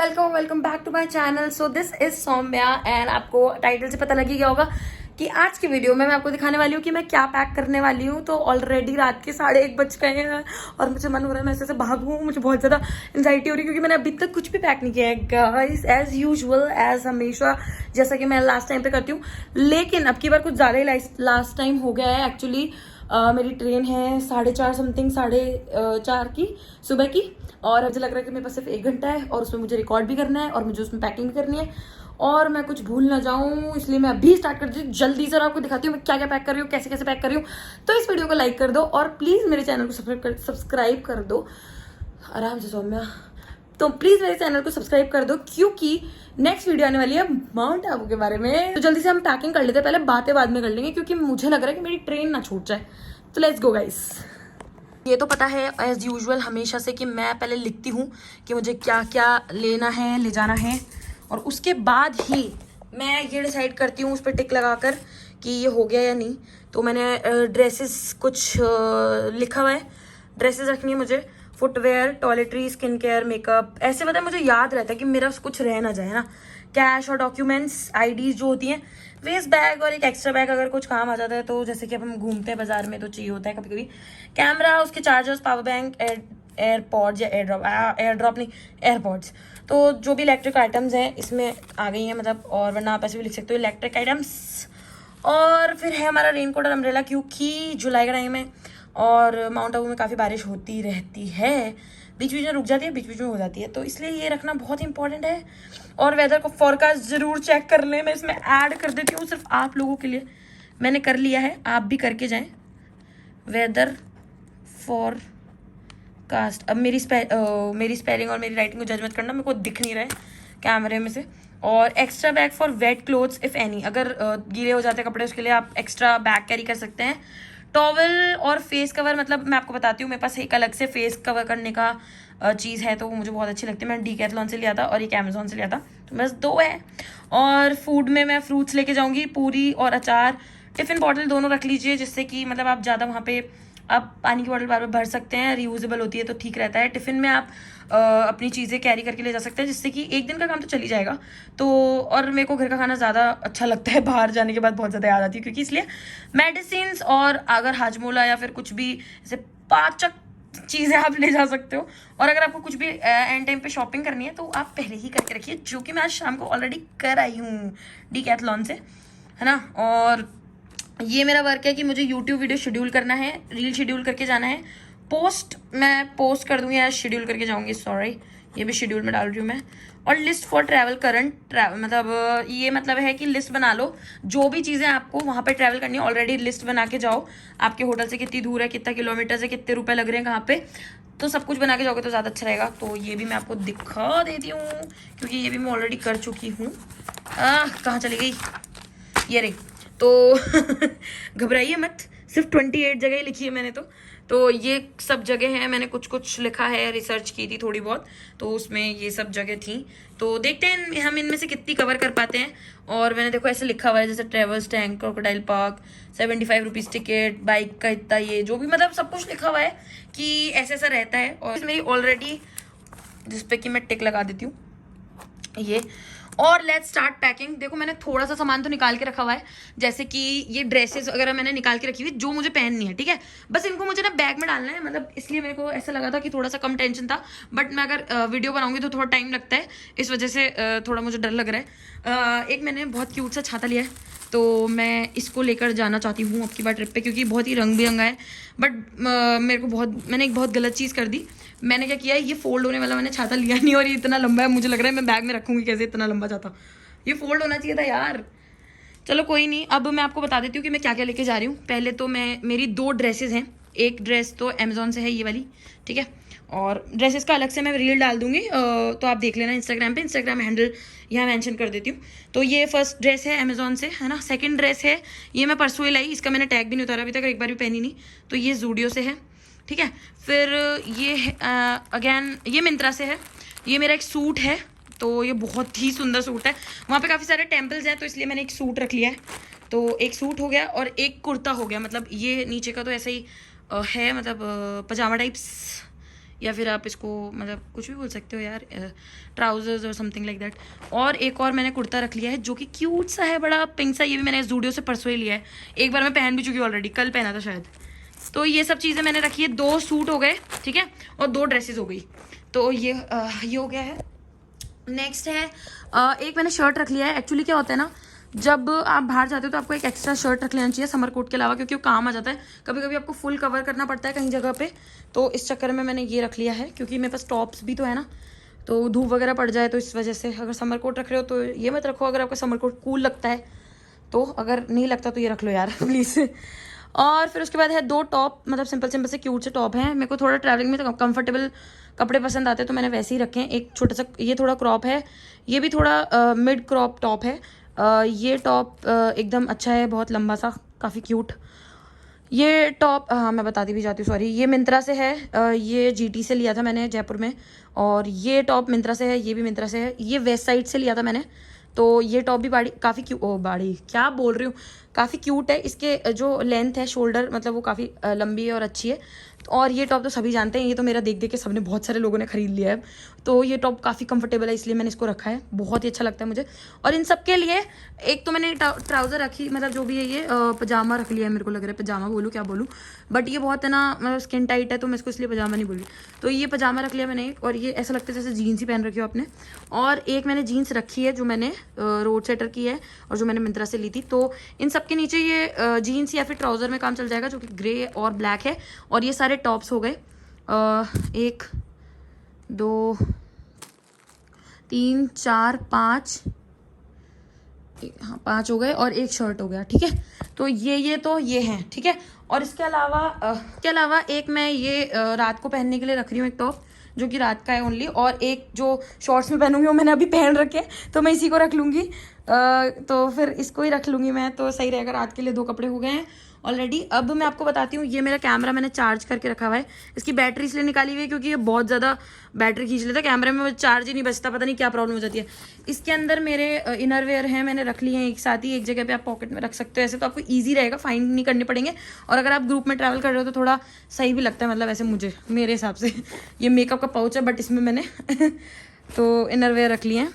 Welcome back to my channel. So this is Saumya and आपको title से पता लग ही गया होगा कि आज की वीडियो में मैं आपको दिखाने वाली हूँ कि मैं क्या पैक करने वाली हूँ। तो ऑलरेडी रात के 1:30 बज गए हैं और मुझे मन हो रहा है मैं ऐसे भागूँ। मुझे बहुत ज़्यादा एंजाइटी हो रही है क्योंकि मैंने अभी तक कुछ भी पैक नहीं किया है गाइस, एज यूजुअल एज हमेशा जैसा कि मैं लास्ट टाइम पे करती हूँ। लेकिन अब की बार कुछ ज़्यादा ही लास्ट टाइम हो गया है। एक्चुअली मेरी ट्रेन है 4:30 समथिंग 4:30 की सुबह की, और मुझे लग रहा है कि मेरे पास सिर्फ 1 घंटा है और उसमें मुझे रिकॉर्ड भी करना है और मुझे उसमें पैकिंग भी करनी है और मैं कुछ भूल ना जाऊं, इसलिए मैं अभी स्टार्ट करती हूँ जल्दी से और आपको दिखाती हूँ मैं क्या क्या पैक कर रही हूँ, कैसे कैसे पैक कर रही हूँ। तो इस वीडियो को लाइक कर दो और प्लीज़ मेरे चैनल को सब्सक्राइब कर दो। आराम से सौम्या, तो प्लीज़ मेरे चैनल को सब्सक्राइब कर दो क्योंकि नेक्स्ट वीडियो आने वाली है माउंट आबू के बारे में। तो जल्दी से हम पैकिंग कर लेते हैं, पहले बातें बाद में कर लेंगे क्योंकि मुझे लग रहा है कि मेरी ट्रेन ना छूट जाए। तो लेट्स गो गाइस। ये तो पता है एज यूजुअल हमेशा से कि मैं पहले लिखती हूँ कि मुझे क्या क्या लेना है, ले जाना है, और उसके बाद ही मैं ये डिसाइड करती हूँ उस पर टिक लगाकर कि ये हो गया या नहीं। तो मैंने ड्रेसेस कुछ लिखा हुआ है, ड्रेसेस रखनी है मुझे, footwear, toiletry, skin care, makeup, ऐसे पता है मुझे याद रहता है कि मेरा कुछ रह ना जाए ना। कैश और डॉक्यूमेंट्स, आईडीज जो होती हैं, वेस्ट बैग और एक एक्स्ट्रा बैग अगर कुछ काम आ जाता है तो जैसे कि अब हम घूमते हैं बाजार में तो चाहिए होता है कभी कभी। कैमरा, उसके चार्जर्स, पावर बैंक, एयरपॉड्स या एयर ड्रॉप नहीं, एयरपॉड्स। तो जो भी इलेक्ट्रिक आइटम्स हैं इसमें आ गई हैं, मतलब, और वरना आप ऐसे भी लिख सकते हो इलेक्ट्रिक आइटम्स। और फिर है हमारा रेनकोट और अम्ब्रेला क्योंकि जुलाई का टाइम है और माउंट आबू में काफ़ी बारिश होती रहती है, बीच बीच में रुक जाती है, बीच बीच में हो जाती है, तो इसलिए ये रखना बहुत इंपॉर्टेंट है। और वेदर को फोरकास्ट ज़रूर चेक कर लें, मैं इसमें ऐड कर देती हूँ सिर्फ आप लोगों के लिए, मैंने कर लिया है, आप भी करके जाएं। वेदर फोरकास्ट, अब मेरी स्पेलिंग और मेरी राइटिंग को जज मत करना, मेरे को दिख नहीं रहा है कैमरे में से। और extra bag for wait clothes if any, अगर गीले हो जाते हैं कपड़े उसके लिए आप एक्स्ट्रा बैग कैरी कर सकते हैं। टॉवल और फेस कवर, मतलब मैं आपको बताती हूँ मेरे पास एक अलग से फेस कवर करने का चीज़ है तो वो मुझे बहुत अच्छी लगती है। मैंने डीकैथलॉन से लिया था और एक अमेजोन से लिया था, तो बस 2 है। और फूड में मैं फ्रूट्स लेके जाऊँगी, पूरी और अचार। टिफ़िन बॉटल दोनों रख लीजिए जिससे कि मतलब आप ज़्यादा वहाँ पे आप पानी की बॉटल बार बार भर सकते हैं, रियूजेबल होती है तो ठीक रहता है। टिफ़िन में आप अपनी चीज़ें कैरी करके ले जा सकते हैं जिससे कि एक दिन का काम तो चल ही जाएगा। तो और मेरे को घर का खाना ज़्यादा अच्छा लगता है, बाहर जाने के बाद बहुत ज़्यादा याद आती है क्योंकि, इसलिए मेडिसिन और अगर हाजमोला या फिर कुछ भी ऐसे पाचक चीज़ें आप ले जा सकते हो। और अगर आपको कुछ भी एंड टाइम पे शॉपिंग करनी है तो आप पहले ही करके रखिए, जो कि मैं आज शाम को ऑलरेडी कर आई हूँ डीकैथलॉन से, है ना। और ये मेरा वर्क है कि मुझे यूट्यूब वीडियो शेड्यूल करना है, रील शेड्यूल करके जाना है, पोस्ट मैं पोस्ट कर दूँगी या शेड्यूल करके जाऊँगी, सॉरी ये भी शेड्यूल में डाल रही हूँ मैं। और list for travel, current travel, मतलब ये मतलब है कि लिस्ट बना लो, जो भी चीज़ें आपको वहाँ पे ट्रैवल करनी है ऑलरेडी लिस्ट बना के जाओ। आपके होटल से कितनी दूर है, कितना किलोमीटर से, कितने रुपए लग रहे हैं कहाँ पे, तो सब कुछ बना के जाओगे तो ज़्यादा अच्छा रहेगा। तो ये भी मैं आपको दिखा देती हूँ क्योंकि ये भी मैं ऑलरेडी कर चुकी हूँ। कहाँ चली गई, ये रही। तो घबराइए मत, सिर्फ 28 जगह लिखी है मैंने तो ये सब जगह हैं, मैंने कुछ कुछ लिखा है, रिसर्च की थी थोड़ी बहुत, तो उसमें ये सब जगह थी। तो देखते हैं हम इनमें से कितनी कवर कर पाते हैं। और मैंने देखो ऐसे लिखा हुआ है जैसे travels tank, crocodile park, 75 rupees ticket, bike का इतना, ये जो भी मतलब सब कुछ लिखा हुआ है कि ऐसा ऐसा रहता है। और मेरी ऑलरेडी जिस पे कि मैं टिक लगा देती हूँ ये। और लेट्स स्टार्ट पैकिंग। देखो मैंने थोड़ा सा सामान तो निकाल के रखा हुआ है, जैसे कि ये ड्रेसेस वगैरह मैंने निकाल के रखी हुई जो मुझे पहननी है, ठीक है। बस इनको मुझे ना बैग में डालना है, मतलब इसलिए मेरे को ऐसा लगा था कि थोड़ा सा कम टेंशन था, बट मैं अगर वीडियो बनाऊंगी तो थोड़ा टाइम लगता है, इस वजह से थोड़ा मुझे डर लग रहा है। एक मैंने बहुत क्यूट सा छाता लिया है तो मैं इसको लेकर जाना चाहती हूँ अब की बार ट्रिप पे क्योंकि बहुत ही रंग बिरंगा है। बट मेरे को मैंने एक बहुत गलत चीज़ कर दी। मैंने क्या किया, ये फोल्ड होने वाला मैंने छाता लिया नहीं और ये इतना लंबा है, मुझे लग रहा है मैं बैग में रखूँगी कैसे इतना लंबा छाता, ये फोल्ड होना चाहिए था यार। चलो कोई नहीं, अब मैं आपको बता देती हूँ कि मैं क्या क्या लेके जा रही हूँ। पहले तो मेरी 2 ड्रेसेस हैं, एक ड्रेस तो अमेजोन से है ये वाली, ठीक है, और ड्रेसेस का अलग से मैं रील डाल दूंगी, तो आप देख लेना इंस्टाग्राम पे, इंस्टाग्राम हैंडल यहाँ मेंशन कर देती हूँ। तो ये फर्स्ट ड्रेस है अमेजोन से, है ना। सेकंड ड्रेस है, ये मैं परसों ही लाई, इसका मैंने टैग भी नहीं उतारा अभी तक, एक बार भी पहनी नहीं, तो ये जूडियो से है, ठीक है। फिर ये अगेन ये मिंत्रा से है, ये मेरा एक सूट है, तो ये बहुत ही सुंदर सूट है, वहाँ पे काफ़ी सारे टेम्पल्स हैं तो इसलिए मैंने एक सूट रख लिया है। तो एक सूट हो गया और एक कुर्ता हो गया, मतलब ये नीचे का तो ऐसे ही है, मतलब पजामा टाइप्स, या फिर आप इसको मतलब कुछ भी बोल सकते हो यार, ट्राउजर्स और समथिंग लाइक दैट। और एक और मैंने कुर्ता रख लिया है जो कि क्यूट सा है, बड़ा पिंक सा। ये भी मैंने जूडियो से परसों ही लिया है, एक बार मैं पहन भी चुकी हूँ ऑलरेडी, कल पहना था शायद। तो ये सब चीज़ें मैंने रखी है, 2 सूट हो गए, ठीक है, और 2 ड्रेसेस हो गई। तो ये हो गया है। नेक्स्ट है एक मैंने शर्ट रख लिया है। एक्चुअली क्या होता है ना, जब आप बाहर जाते हो तो आपको एक एक्स्ट्रा शर्ट रख लेना चाहिए समर कोट के अलावा, क्योंकि वो काम आ जाता है। कभी कभी आपको फुल कवर करना पड़ता है कहीं जगह पे, तो इस चक्कर में मैंने ये रख लिया है, क्योंकि मेरे पास टॉप्स भी तो है ना, तो धूप वगैरह पड़ जाए तो इस वजह से। अगर समर कोट रख रहे हो तो ये मत रखो, अगर आपका समर कोट कूल लगता है तो, अगर नहीं लगता तो ये रख लो यार प्लीज़। और फिर उसके बाद है 2 टॉप, मतलब सिंपल सिंपल से क्यूट से टॉप हैं। मेरे को थोड़ा ट्रैवलिंग में तो कंफर्टेबल कपड़े पसंद आते हैं, तो मैंने वैसे ही रखे हैं। एक छोटा सा ये थोड़ा क्रॉप है, ये भी थोड़ा मिड क्रॉप टॉप है। ये टॉप एकदम अच्छा है, बहुत लंबा सा, काफ़ी क्यूट। ये टॉप हाँ मैं बताती भी जाती हूँ, सॉरी, ये मिंत्रा से है। ये जीटी से लिया था मैंने जयपुर में। और ये टॉप मिंत्रा से है, ये भी मिंत्रा से है। ये वेस्ट साइड से लिया था मैंने। तो ये टॉप भी काफ़ी बाड़ी क्या बोल रही हूँ, काफ़ी क्यूट है। इसके जो लेंथ है शोल्डर, मतलब वो काफ़ी लंबी है और अच्छी है। और ये टॉप तो सभी जानते हैं, ये तो मेरा देख देख के सबने, बहुत सारे लोगों ने खरीद लिया है। तो ये टॉप काफ़ी कंफर्टेबल है, इसलिए मैंने इसको रखा है, बहुत ही अच्छा लगता है मुझे। और इन सब के लिए एक तो मैंने ट्राउज़र रखी, मतलब जो भी है ये पजामा रख लिया है, मेरे को लग रहा है पजामा बोलूँ क्या बोलूँ, बट ये बहुत है ना, मतलब स्किन टाइट है तो मैं इसको इसलिए पजामा नहीं बोली। तो ये पजामा रख लिया मैंने, और ये ऐसा लगता है जैसे जीन्स ही पहन रखी हो आपने। और एक मैंने जीन्स रखी है जो मैंने रोड सेटर की है, और जो मैंने मिंत्रा से ली थी। तो इन सब के नीचे ये जीन्स या फिर ट्राउज़र में काम चल जाएगा, जो कि ग्रे और ब्लैक है। और ये सारे टॉप्स हो गए, 1 2 3 4 5, हाँ 5 हो गए, और एक शर्ट हो गया, ठीक है। तो ये तो ये हैं, ठीक है। और इसके अलावा एक मैं ये रात को पहनने के लिए रख रही हूँ, एक टॉप जो कि रात का है ओनली। और एक जो शॉर्ट्स में पहनूंगी वो मैंने अभी पहन रखे, तो मैं इसी को रख लूँगी। तो फिर इसको ही रख लूँगी मैं, तो सही रहेगा। रात के लिए 2 कपड़े हो गए हैं ऑलरेडी। अब मैं आपको बताती हूँ, ये मेरा कैमरा मैंने चार्ज करके रखा हुआ है। इसकी बैटरी इसलिए निकाली हुई है क्योंकि ये बहुत ज़्यादा बैटरी खींच लेता है, कैमरे में चार्ज ही नहीं बचता, पता नहीं क्या प्रॉब्लम हो जाती है। इसके अंदर मेरे इनरवेयर हैं, मैंने रख लिए हैं एक साथ ही, एक जगह पे आप पॉकेट में रख सकते हो, ऐसे तो आपको ईजी रहेगा, फाइंड नहीं करने पड़ेंगे। और अगर आप ग्रुप में ट्रैवल कर रहे हो तो थोड़ा सही भी लगता है, मतलब ऐसे मुझे, मेरे हिसाब से। ये मेकअप का पाउच है, बट इसमें मैंने तो इनरवेयर रख लिए हैं,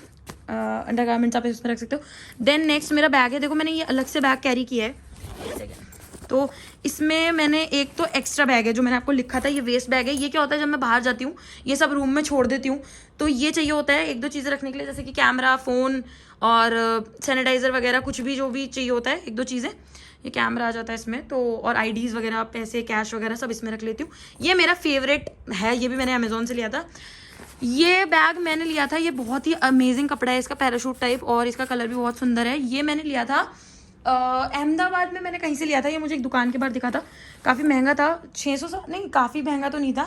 अंडर गारमेंट्स आप इसमें रख सकते हो। देन नेक्स्ट मेरा बैग है, देखो मैंने ये अलग से बैग कैरी किया है। तो इसमें मैंने एक तो एक्स्ट्रा बैग है जो मैंने आपको लिखा था, ये वेस्ट बैग है। ये क्या होता है, जब मैं बाहर जाती हूँ ये सब रूम में छोड़ देती हूँ, तो ये चाहिए होता है 1-2 चीज़ें रखने के लिए, जैसे कि कैमरा, फ़ोन और सैनिटाइज़र वगैरह, कुछ भी जो भी चाहिए होता है 1-2 चीज़ें। ये कैमरा आ जाता है इसमें, तो और आईडीज़ वगैरह, पैसे, कैश वगैरह सब इसमें रख लेती हूँ। ये मेरा फेवरेट है, ये भी मैंने अमेज़ोन से लिया था। ये बैग मैंने लिया था, ये बहुत ही अमेजिंग कपड़ा है इसका, पैराशूट टाइप, और इसका कलर भी बहुत सुंदर है। ये मैंने लिया था अहमदाबाद में, मैंने कहीं से लिया था, ये मुझे एक दुकान के बाहर दिखा था, काफ़ी महंगा था, 600 नहीं, काफ़ी महंगा तो नहीं था,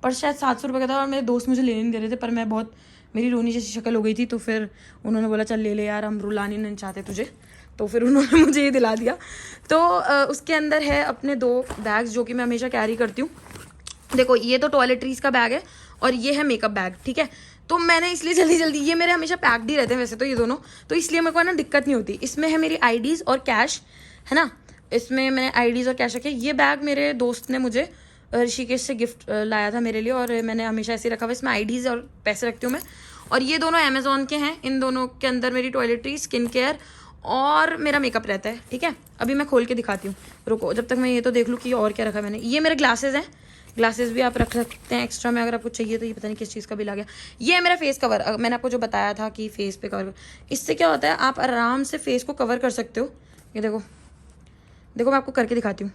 पर शायद 700 रुपये का था। और मेरे दोस्त मुझे लेने नहीं दे रहे थे, पर मैं बहुत, मेरी रोनी जैसी शक्ल हो गई थी, तो फिर उन्होंने बोला चल ले ले यार, हम रुलानी नहीं चाहते तुझे, तो फिर उन्होंने मुझे ये दिला दिया। तो उसके अंदर है अपने 2 बैग्स जो कि मैं हमेशा कैरी करती हूँ। देखो ये तो टॉयलेटरीज का बैग है, और ये है मेकअप बैग, ठीक है। तो मैंने इसलिए जल्दी ये मेरे हमेशा पैक्ड ही रहते हैं वैसे तो ये दोनों, तो इसलिए मेरे को ना दिक्कत नहीं होती। इसमें है मेरी आईडीज़ और कैश, है ना, इसमें मैंने आईडीज़ और कैश रखे। ये बैग मेरे दोस्त ने मुझे ऋषिकेश से गिफ्ट लाया था मेरे लिए, और मैंने हमेशा ऐसे रखा हुआ। इसमें आईडीज़ और पैसे रखती हूँ मैं। और ये दोनों अमेज़ॉन के हैं, इन दोनों के अंदर मेरी टॉयलेटरी, स्किन केयर और मेरा मेकअप रहता है, ठीक है। अभी मैं खोल के दिखाती हूँ, रुको जब तक मैं ये तो देख लूँ कि और क्या रखा है मैंने। ये मेरे ग्लासेस हैं, ग्लासेस भी आप रख सकते हैं एक्स्ट्रा में अगर आपको चाहिए तो। ये पता नहीं किस चीज़ का बिल आ गया। ये है मेरा फेस कवर, मैंने आपको जो बताया था कि फेस पे कवर, इससे क्या होता है आप आराम से फेस को कवर कर सकते हो। ये देखो देखो मैं आपको करके दिखाती हूँ।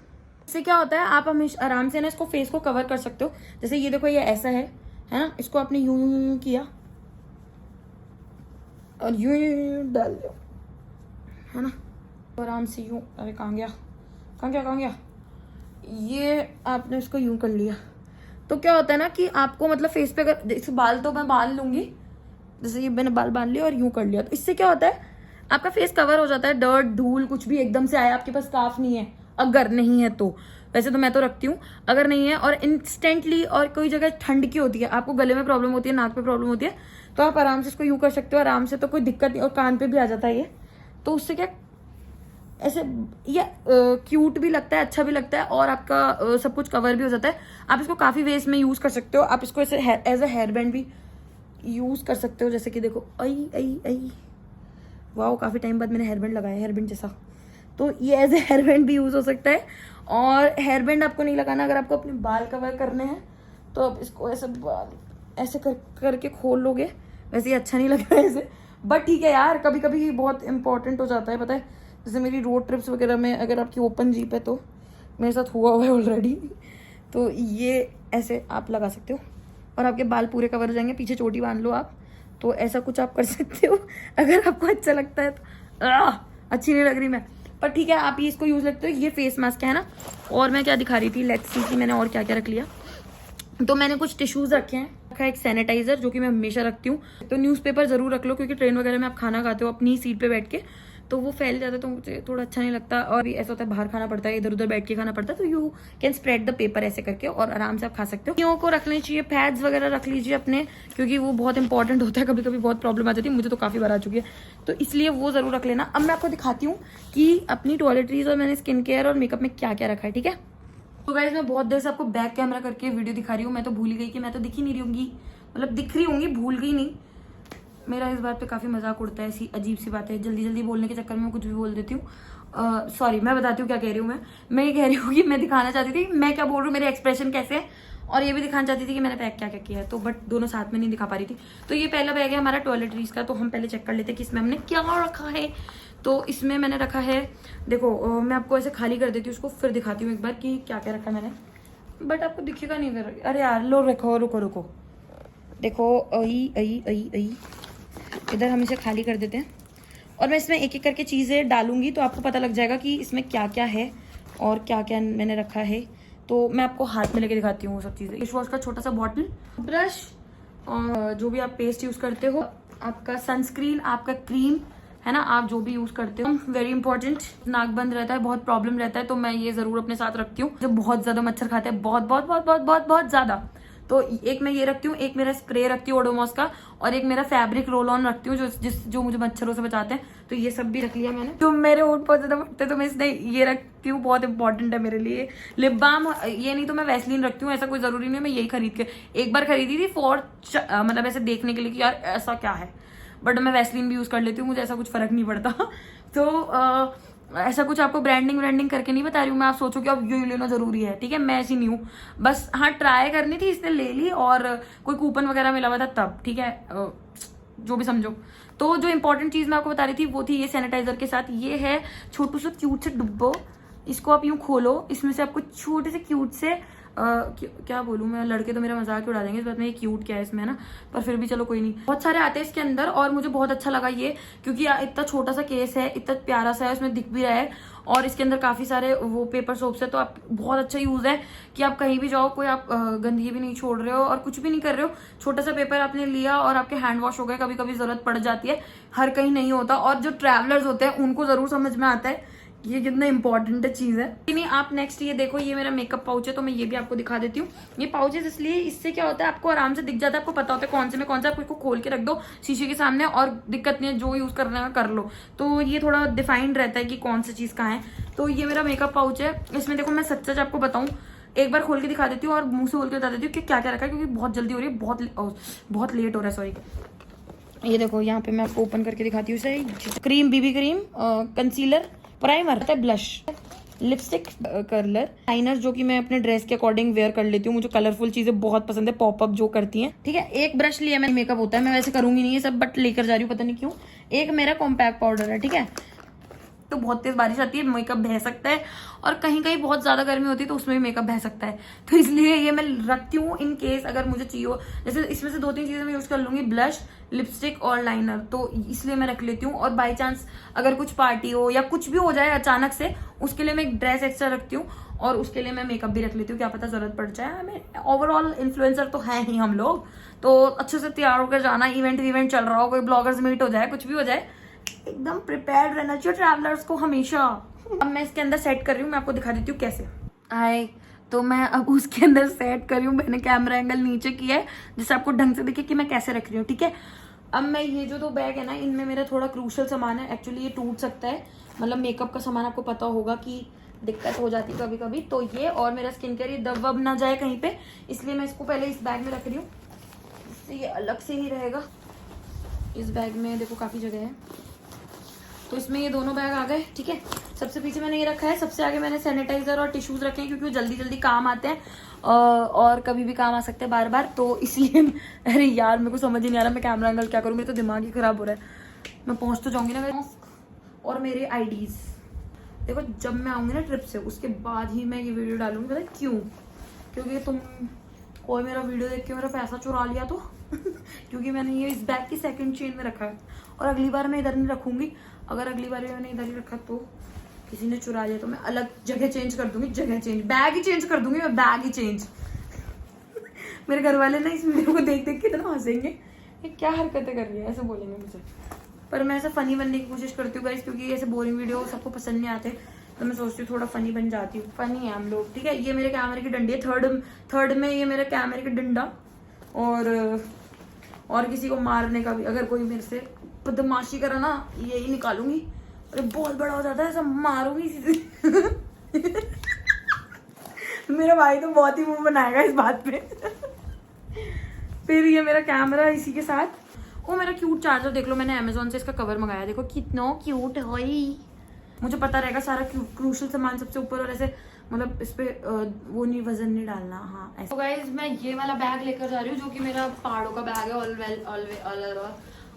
इससे क्या होता है आप हमेशा आराम से ना इसको फेस को कवर कर सकते हो। जैसे ये देखो, ये ऐसा है ना, इसको आपने यूं किया और यूं डाल दो, है ना, आराम से यूं। अरे कहाँ गया, ये आपने इसको यूं कर लिया, तो क्या होता है ना कि आपको मतलब फेस पे, अगर इस बाल तो मैं बांध लूंगी, जैसे ये मैंने बाल बांध लिया और यूं कर लिया, तो इससे क्या होता है आपका फेस कवर हो जाता है। डर्ट, धूल कुछ भी एकदम से आया, आपके पास स्कार्फ नहीं है, अगर नहीं है तो, वैसे तो मैं तो रखती हूँ, अगर नहीं है, और इंस्टेंटली, और कोई जगह ठंड की होती है, आपको गले में प्रॉब्लम होती है, नाक पे प्रॉब्लम होती है, तो आप आराम से इसको यूं कर सकते हो आराम से, तो कोई दिक्कत नहीं। और कान पे भी आ जाता है ये, तो उससे क्या ऐसे ये क्यूट भी लगता है, अच्छा भी लगता है, और आपका सब कुछ कवर भी हो जाता है। आप इसको काफ़ी वेज में यूज़ कर सकते हो। आप इसको ऐसे एज अ हेयर बैंड भी यूज़ कर सकते हो, जैसे कि देखो आई आई आई, वाह काफ़ी टाइम बाद मैंने हेयर बैंड लगाया, हेयर बैंड जैसा। तो ये एज ए हेयर बैंड भी यूज़ हो सकता है। और हेयर बैंड आपको नहीं लगाना, अगर आपको अपने बाल कवर करने हैं तो आप इसको ऐसे बाल ऐसे करके खोल लोगे। वैसे ये अच्छा नहीं लग रहा है ऐसे, बट ठीक है यार, कभी कभी बहुत इंपॉर्टेंट हो जाता है, पता है। जैसे मेरी रोड ट्रिप्स वगैरह में अगर आपकी ओपन जीप है, तो मेरे साथ हुआ है ऑलरेडी, तो ये ऐसे आप लगा सकते हो और आपके बाल पूरे कवर हो जाएंगे। पीछे चोटी बांध लो आप, तो ऐसा कुछ आप कर सकते हो अगर आपको अच्छा लगता है तो। अच्छी नहीं लग रही मैं, पर ठीक है, आप ये इसको यूज़ लगते हो। ये फेस मास्क है ना, और मैं क्या दिखा रही थी, लेट्स सी कि मैंने और क्या क्या रख लिया। तो मैंने कुछ टिश्यूज़ रखे हैं, रखा एक सैनिटाइजर जो कि मैं हमेशा रखती हूँ। तो न्यूज़पेपर ज़रूर रख लो, क्योंकि ट्रेन वगैरह में आप खाना खाते हो अपनी सीट पे बैठ के, तो वो फैल जाता है, तो मुझे थोड़ा अच्छा नहीं लगता। और भी ऐसा होता है बाहर खाना पड़ता है, इधर उधर बैठ के खाना पड़ता है, तो you can spread the paper ऐसे करके और आराम से आप खा सकते हो। टियों को रखनी चाहिए, पैड्स वगैरह रख लीजिए अपने, क्योंकि वो बहुत इंपॉर्टेंट होता है। कभी कभी बहुत प्रॉब्लम आ जाती है, मुझे तो काफ़ी बार आ चुकी है, तो इसलिए वो ज़रूर रख लेना। अब मैं आपको दिखाती हूँ कि अपनी टॉयलेटरीज और मैंने स्किन केयर और मेकअप में क्या क्या रखा है, ठीक है। तो गाइस मैं बहुत देर से आपको बैक कैमरा करके वीडियो दिखा रही हूँ। मैं तो भूल ही गई कि मैं तो दिख ही नहीं रही होंगी, मतलब दिख रही होंगी, भूल गई नहीं। मेरा इस बात पे काफ़ी मजाक उड़ता है, ऐसी अजीब सी बात है, जल्दी जल्दी बोलने के चक्कर में मैं कुछ भी बोल देती हूँ। सॉरी, मैं बताती हूँ क्या कह रही हूँ। मैं ये कह रही हूँ कि मैं दिखाना चाहती थी मैं क्या बोल रही हूँ, मेरे एक्सप्रेशन कैसे है, और ये भी दिखाना चाहती थी कि मैंने पैक क्या क्या किया है, तो बट दोनों साथ में नहीं दिखा पा रही थी। तो ये पहला बैग है हमारा टॉयलेटरीज का, तो हम पहले चेक कर लेते हैं कि इसमें हमने क्या रखा है। तो इसमें मैंने रखा है, देखो मैं आपको ऐसे खाली कर देती हूँ उसको, फिर दिखाती हूँ एक बार कि क्या क्या रखा मैंने, बट आपको दिखेगा नहीं फिर। अरे यार लो, रखो, रुको रुको, देखो आई आई आई आई, इधर हम इसे खाली कर देते हैं और मैं इसमें एक एक करके चीज़ें डालूंगी, तो आपको पता लग जाएगा कि इसमें क्या क्या है और क्या क्या मैंने रखा है। तो मैं आपको हाथ में लेके दिखाती हूँ वो सब चीज़ें। फेस वॉश का छोटा सा बॉटल, ब्रश, और जो भी आप पेस्ट यूज़ करते हो, आपका सनस्क्रीन, आपका क्रीम है ना, आप जो भी यूज़ करते हो। वेरी इंपॉर्टेंट, नाक बंद रहता है, बहुत प्रॉब्लम रहता है, तो मैं ये ज़रूर अपने साथ रखती हूँ। जब बहुत ज़्यादा मच्छर खाते हैं, बहुत बहुत बहुत बहुत बहुत बहुत ज़्यादा, तो एक मैं ये रखती हूँ, एक मेरा स्प्रे रखती हूँ ओडोमॉस का, और एक मेरा फैब्रिक रोल ऑन रखती हूँ जो मुझे मच्छरों से बचाते हैं। तो ये सब भी रख लिया मैंने। जो मेरे होंठ बहुत ज्यादा फटते तो मैं इसलिए ये रखती हूँ, बहुत इंपॉर्टेंट है मेरे लिए। लिप बाम, ये नहीं तो मैं वैसलीन रखती हूँ, ऐसा कोई जरूरी नहीं है मैं यही खरीद के। एक बार खरीदी थी मतलब ऐसे देखने के लिए कि यार ऐसा क्या है, बट मैं वैसलीन भी यूज कर लेती हूँ, मुझे ऐसा कुछ फर्क नहीं पड़ता। तो ऐसा कुछ आपको ब्रांडिंग करके नहीं बता रही हूँ मैं, आप सोचो कि अब ये लेना जरूरी है, ठीक है, मैं ऐसी नहीं हूँ। बस हाँ, ट्राई करनी थी इसने ले ली, और कोई कूपन वगैरह मिला हुआ था तब, ठीक है, जो भी समझो। तो जो इंपॉर्टेंट चीज मैं आपको बता रही थी वो थी ये सैनिटाइजर के साथ, ये है छोटू सा क्यूट से डुब्बो। इसको आप यूं खोलो, इसमें से आपको छोटे से क्यूट से क्या बोलूँ मैं, लड़के तो मेरा मजाक ही उड़ा देंगे इस बात में, ये क्यूट क्या है इसमें, है ना, पर फिर भी चलो कोई नहीं। बहुत सारे आते हैं इसके अंदर, और मुझे बहुत अच्छा लगा ये, क्योंकि इतना छोटा सा केस है, इतना प्यारा सा है, उसमें दिख भी रहा है, और इसके अंदर काफी सारे वो पेपर सोप्स है, तो आप बहुत अच्छा यूज है कि आप कहीं भी जाओ, कोई आप गंदगी भी नहीं छोड़ रहे हो और कुछ भी नहीं कर रहे हो। छोटा सा पेपर आपने लिया और आपके हैंड वॉश हो गए। कभी कभी जरूरत पड़ जाती है, हर कहीं नहीं होता, और जो ट्रैवलर्स होते हैं उनको जरूर समझ में आता है ये कितना इंपॉर्टेंट चीज है। नहीं, आप नेक्स्ट ये देखो, ये मेरा मेकअप पाउच है, तो मैं ये भी आपको दिखा देती हूँ। ये पाउचेस इसलिए, इससे क्या होता है आपको आराम से दिख जाता है, आपको पता होता है कौन से में कौन सा, आप इसको खोल के रख दो शीशे के सामने और दिक्कत नहीं है, जो यूज करना है कर लो। तो ये थोड़ा डिफाइंड रहता है कि कौन सी चीज कहाँ है। तो ये मेरा मेकअप पाउच है, इसमें देखो मैं सच सच आपको बताऊँ, एक बार खोल के दिखा देती हूँ और मुंह से बोल के बता देती हूँ कि क्या क्या रखा है, क्योंकि बहुत जल्दी हो रही है, बहुत लेट हो रहा है, सॉरी। ये देखो यहाँ पे मैं आपको ओपन करके दिखाती हूँ। Cream, BB cream, concealer, primer, blush, lipstick, curler, liner जो कि मैं अपने ड्रेस के अकॉर्डिंग वेयर कर लेती हूँ, मुझे कलरफुल चीजें बहुत पसंद है, पॉपअप जो करती हैं, ठीक है। एक ब्रश लिया मैंने, मेकअप होता है, मैं वैसे करूंगी नहीं ये सब, बट लेकर जा रही हूँ पता नहीं क्यों। एक मेरा कॉम्पैक्ट पाउडर है, ठीक है, तो बहुत तेज बारिश आती है, मेकअप बह सकता है, और कहीं कहीं बहुत ज्यादा गर्मी होती है तो उसमें भी मेकअप बह सकता है, तो इसलिए ये मैं रखती हूँ इन केस अगर मुझे चाहिए हो। जैसे इसमें से 2-3 चीजें मैं यूज कर लूंगी, ब्लश, लिपस्टिक और लाइनर, तो इसलिए मैं रख लेती हूँ। और बाई चांस अगर कुछ पार्टी हो या कुछ भी हो जाए अचानक से, उसके लिए मैं एक ड्रेस एक्स्ट्रा रखती हूँ, और उसके लिए मैं मेकअप भी रख लेती हूँ, क्या पता जरूरत पड़ जाए हमें। ओवरऑल इन्फ्लुएंसर तो है ही हम लोग, तो अच्छे से तैयार होकर जाना, इवेंट चल रहा हो, कोई ब्लॉगर्स मीट हो जाए, कुछ भी हो जाए, एकदम प्रिपेयर्ड रहना चाहिए ट्रैवलर्स को हमेशा। अब मैं इसके अंदर सेट कर रही हूँ, मैं आपको दिखा देती हूँ कैसे आए। तो मैं अब उसके अंदर सेट कर रही हूँ, मैंने कैमरा एंगल नीचे किया है जिससे आपको ढंग से दिखे कि मैं कैसे रख रही हूँ, ठीक है। अब मैं ये जो 2 बैग है ना, इनमें मेरा थोड़ा क्रूशल सामान है। एक्चुअली ये टूट सकता है, मतलब मेकअप का सामान आपको पता होगा कि दिक्कत हो जाती है कभी कभी। तो ये और मेरा स्किन केयर, ये दब वब ना जाए कहीं पे, इसलिए मैं इसको पहले इस बैग में रख रही हूँ, इससे ये अलग से ही रहेगा। इस बैग में देखो काफ़ी जगह है, तो इसमें ये दोनों बैग आ गए, ठीक है। सबसे पीछे मैंने ये रखा है, सबसे आगे मैंने सैनिटाइजर और टिश्यूज रखे हैं, क्योंकि वो जल्दी जल्दी काम आते हैं और कभी भी काम आ सकते हैं बार बार, तो इसलिए अरे यार मेरे को समझ ही नहीं आ रहा मैं कैमरा एंगल क्या करूँ, मेरा तो दिमाग ही खराब हो रहा है। मैं पहुँच तो जाऊँगी ना मेरे, और मेरे आईडीज देखो, जब मैं आऊँगी ना ट्रिप से उसके बाद ही मैं ये वीडियो डालूंगी। पता है क्यों? क्योंकि तुम कोई मेरा वीडियो देख के मेरा पैसा चुरा लिया तो क्योंकि मैंने ये इस बैग की सेकंड चेन में रखा है, और अगली बार मैं इधर नहीं रखूंगी। अगर अगली बार मैंने इधर ही रखा तो किसी ने चुरा लिया तो मैं अलग जगह चेंज कर दूंगी, जगह चेंज, बैग ही चेंज कर दूंगी मैं, बैग ही चेंज मेरे घर वाले ना इस वीडियो को देख देख के इतना हंसेंगे, ये क्या हरकतें कर रही है ऐसे बोलेंगे मुझे। पर मैं ऐसे फनी बनने की कोशिश करती हूँ गाइस, क्योंकि ऐसे बोरिंग वीडियो सबको पसंद नहीं आते, तो मैं सोचती हूँ थोड़ा फनी बन जाती हूँ। फनी है हम लोग, ठीक है। ये मेरे कैमरे की डंडी है, थर्ड में ये मेरे कैमरे की डंडा, और किसी को मारने का भी अगर कोई मेरे से बदमाशी करा ना, यही निकालूंगी। अरे बहुत बड़ा हो जाता है, सब मारूंगी इसी से मेरा भाई तो बहुत ही मुंह बनाएगा इस बात पे फिर ये मेरा कैमरा इसी के साथ। वो मेरा क्यूट चार्जर देख लो, मैंने अमेजोन से इसका कवर मंगाया, देखो कितना क्यूट है। मुझे पता रहेगा सारा क्रूशल सामान सबसे ऊपर, और ऐसे मतलब इस पे वो नहीं, वजन नहीं डालना। हाँ ऐसे। तो गाइज मैं ये वाला बैग लेकर जा रही हूँ, जो कि मेरा पहाड़ों का बैग है।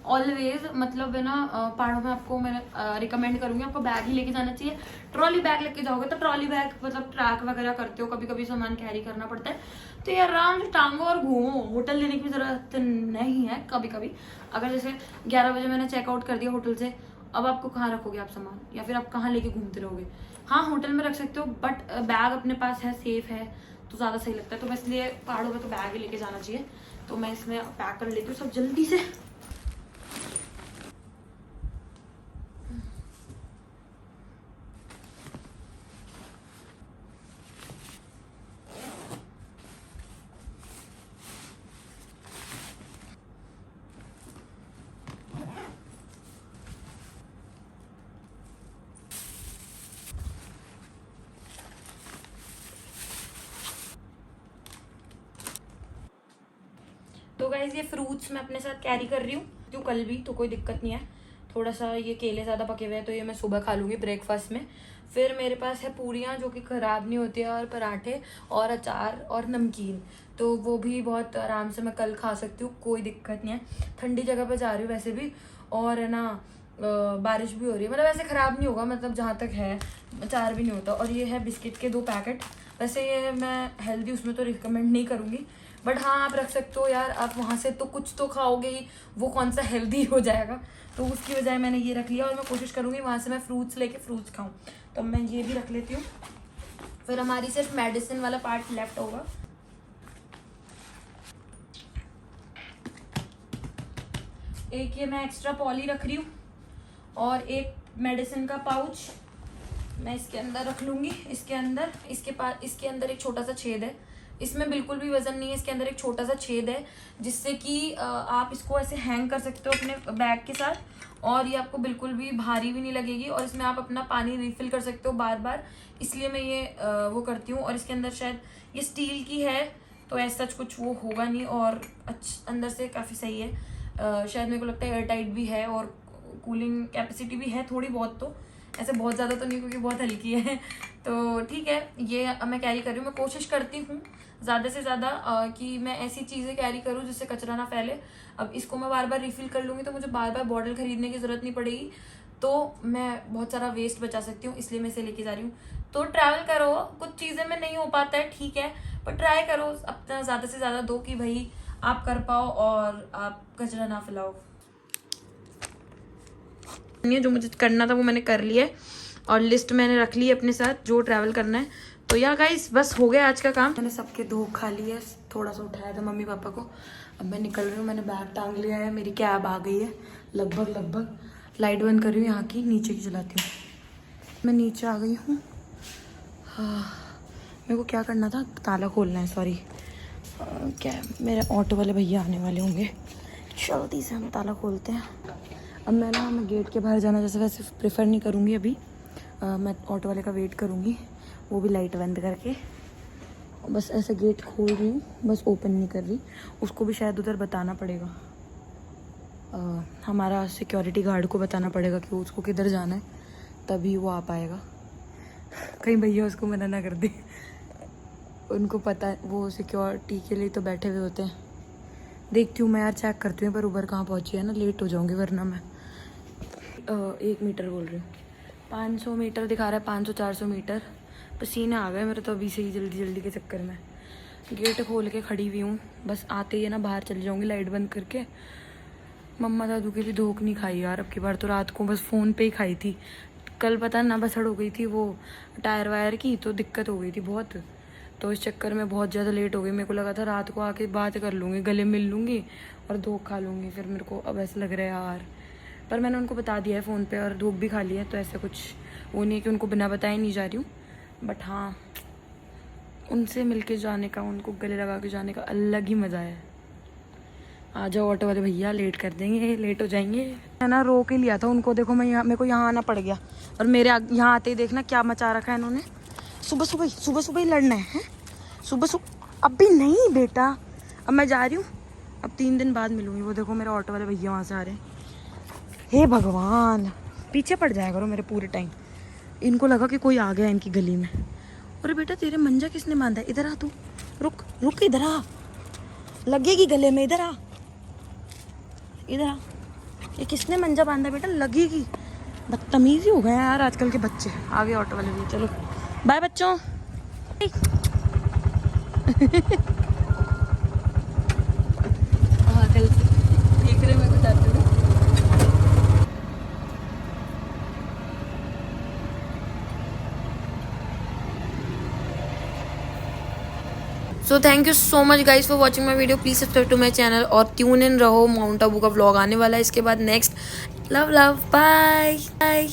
ऑलवेज मतलब है ना, पहाड़ों में आपको मैं रिकमेंड करूंगी, आपको बैग ही लेके जाना चाहिए। ट्रॉली बैग लेके जाओगे तो ट्रॉली बैग मतलब ट्रैक वगैरह करते हो, कभी कभी सामान कैरी करना पड़ता है, तो ये आराम से टांगो और घूमो, होटल लेने की जरूरत नहीं है। कभी कभी अगर जैसे 11 बजे मैंने चेकआउट कर दिया होटल से, अब आपको कहाँ रखोगे आप सामान, या फिर आप कहाँ लेके घूमते रहोगे? हाँ होटल में रख सकते हो, बट बैग अपने पास है, सेफ है, तो ज़्यादा सही लगता है। तो बस इसलिए पहाड़ों में तो बैग ही लेके जाना चाहिए। तो मैं इसमें पैक कर लेती हूँ सब जल्दी से। तो गाइज ये फ्रूट्स मैं अपने साथ कैरी कर रही हूँ, तो कल भी, तो कोई दिक्कत नहीं है। थोड़ा सा ये केले ज़्यादा पके हुए हैं, तो ये मैं सुबह खा लूँगी ब्रेकफास्ट में। फिर मेरे पास है पूरियाँ जो कि ख़राब नहीं होती है, और पराठे और अचार और नमकीन, तो वो भी बहुत आराम से मैं कल खा सकती हूँ, कोई दिक्कत नहीं है। ठंडी जगह पर जा रही हूँ वैसे भी, और है ना बारिश भी हो रही है, मतलब ऐसे ख़राब नहीं होगा, मतलब जहाँ तक है अचार भी नहीं होता। और ये है बिस्किट के 2 पैकेट, वैसे ये मैं हेल्दी उसमें तो रिकमेंड नहीं करूँगी, बट हाँ आप रख सकते हो यार, आप वहाँ से तो कुछ तो खाओगे ही, वो कौन सा हेल्दी हो जाएगा, तो उसकी बजाय मैंने ये रख लिया। और मैं कोशिश करूँगी वहाँ से मैं फ्रूट्स लेके फ्रूट्स खाऊँ, तो मैं ये भी रख लेती हूँ। फिर हमारी सिर्फ मेडिसिन वाला पार्ट लेफ्ट होगा। एक ये मैं एक्स्ट्रा पॉली रख रही हूँ, और एक मेडिसिन का पाउच मैं इसके अंदर रख लूँगी। इसके अंदर इसके अंदर एक छोटा सा छेद है, इसमें बिल्कुल भी वजन नहीं है, इसके अंदर एक छोटा सा छेद है, जिससे कि आप इसको ऐसे हैंग कर सकते हो अपने बैग के साथ, और ये आपको बिल्कुल भी भारी भी नहीं लगेगी, और इसमें आप अपना पानी रिफिल कर सकते हो बार बार, इसलिए मैं ये वो करती हूँ। और इसके अंदर शायद ये स्टील की है, तो ऐसा कुछ वो होगा नहीं, और अंदर से काफ़ी सही है। शायद मेरे को लगता है एयर टाइट भी है, और कूलिंग कैपेसिटी भी है थोड़ी बहुत, तो ऐसे बहुत ज़्यादा तो नहीं, क्योंकि बहुत हल्की है, तो ठीक है। ये मैं कैरी कर रही हूँ, मैं कोशिश करती हूँ ज़्यादा से ज़्यादा कि मैं ऐसी चीज़ें कैरी करूँ जिससे कचरा ना फैले। अब इसको मैं बार बार रिफ़िल कर लूँगी तो मुझे बार बार बॉटल खरीदने की ज़रूरत नहीं पड़ेगी, तो मैं बहुत सारा वेस्ट बचा सकती हूँ, इसलिए मैं इसे लेके जा रही हूँ। तो ट्रैवल करो, कुछ चीज़ें में नहीं हो पाता है, ठीक है, पर ट्राई करो अपना ज़्यादा से ज़्यादा दो, कि भाई आप कर पाओ और आप कचरा ना फैलाओ। जो मुझे करना था वो मैंने कर लिया है, और लिस्ट मैंने रख ली है अपने साथ जो ट्रैवल करना है। तो या गाइस बस हो गया आज का काम, मैंने सबके धो खा लिए, थोड़ा सा उठाया था मम्मी पापा को। अब मैं निकल रही हूँ, मैंने बैग टांग लिया है, मेरी कैब आ गई है लगभग। लाइट बंद कर रही हूँ यहाँ की, नीचे की चलाती हूँ। मैं नीचे आ गई हूँ। हाँ मेरे को क्या करना था, ताला खोलना है, सॉरी। क्या मेरे ऑटो वाले भैया आने वाले होंगे, जल्दी से हम ताला खोलते हैं। अब मैं गेट के बाहर जाना जैसे वैसे प्रेफर नहीं करूँगी अभी। मैं ऑटो वाले का वेट करूँगी, वो भी लाइट बंद करके। बस ऐसे गेट खोल रही हूँ, बस ओपन नहीं कर रही। उसको भी शायद उधर बताना पड़ेगा, हमारा सिक्योरिटी गार्ड को बताना पड़ेगा कि उसको किधर जाना है, तभी वो आ पाएगा। कहीं भैया उसको मना ना कर दे, उनको पता है, वो सिक्योरिटी के लिए तो बैठे हुए होते हैं। देखती हूँ मैं यार, चेक करती हूँ पर उबर कहाँ पहुँची है ना, लेट हो जाऊँगी वरना मैं। 1 मीटर बोल रही हूँ, 500 मीटर दिखा रहा है, 500-400 मीटर। पसीने आ गए मेरे तो अभी से ही जल्दी जल्दी के चक्कर में। गेट खोल के खड़ी हुई हूँ, बस आते ही है ना बाहर चली जाऊँगी लाइट बंद करके। मम्मा दादू की भी धोख नहीं खाई यार, अब की बार तो रात को बस फ़ोन पे ही खाई थी। कल पता ना बसड़ हो गई थी वो टायर वायर की, तो दिक्कत हो गई थी बहुत, तो इस चक्कर में बहुत ज़्यादा लेट हो गई। मेरे को लगा था रात को आके बात कर लूँगी, गले मिल लूँगी और धोख खा लूँगी। फिर मेरे को अब ऐसा लग रहा है यार, पर मैंने उनको बता दिया है फ़ोन पे और धोख भी खा लिया है, तो ऐसा कुछ वो नहीं है कि उनको बिना बताए नहीं जा रही हूँ। बट हाँ, उनसे मिल के जाने का, उनको गले लगा के जाने का अलग ही मज़ा है। आ जाओ ऑटो वाले भैया, लेट कर देंगे, लेट हो जाएंगे। है ना, रोक ही लिया था उनको। देखो मैं यहाँ, मेरे को यहाँ आना पड़ गया और मेरे यहाँ आते ही देखना क्या मचा रखा है इन्होंने। सुबह सुबह ही लड़ना है सुबह। अभी नहीं बेटा, अब मैं जा रही हूँ, अब 3 दिन बाद मिलूंगी। वो देखो मेरे ऑटो वाले भैया वहाँ से आ रहे हैं। हे भगवान, पीछे पड़ जाया करो मेरे पूरे टाइम। इनको लगा कि कोई आ गया इनकी गली में। अरे बेटा तेरे मंजा किसने बांधा है? इधर आ तू, रुक रुक, इधर आ, लगेगी गले में, इधर आ, इधर आ। ये किसने मंजा बांधा बेटा, लगेगी। बदतमीजी हो गए यार आजकल के बच्चे। आ गए ऑटो वाले भी, चलो बाय बच्चों। हाँ कल से देख रहे, मैं कुछ आते हुए। So thank you so much guys for watching my video. Please subscribe to my channel और ट्यून इन रहो, माउंट आबू का व्लॉग आने वाला है इसके बाद next. Love love, bye bye.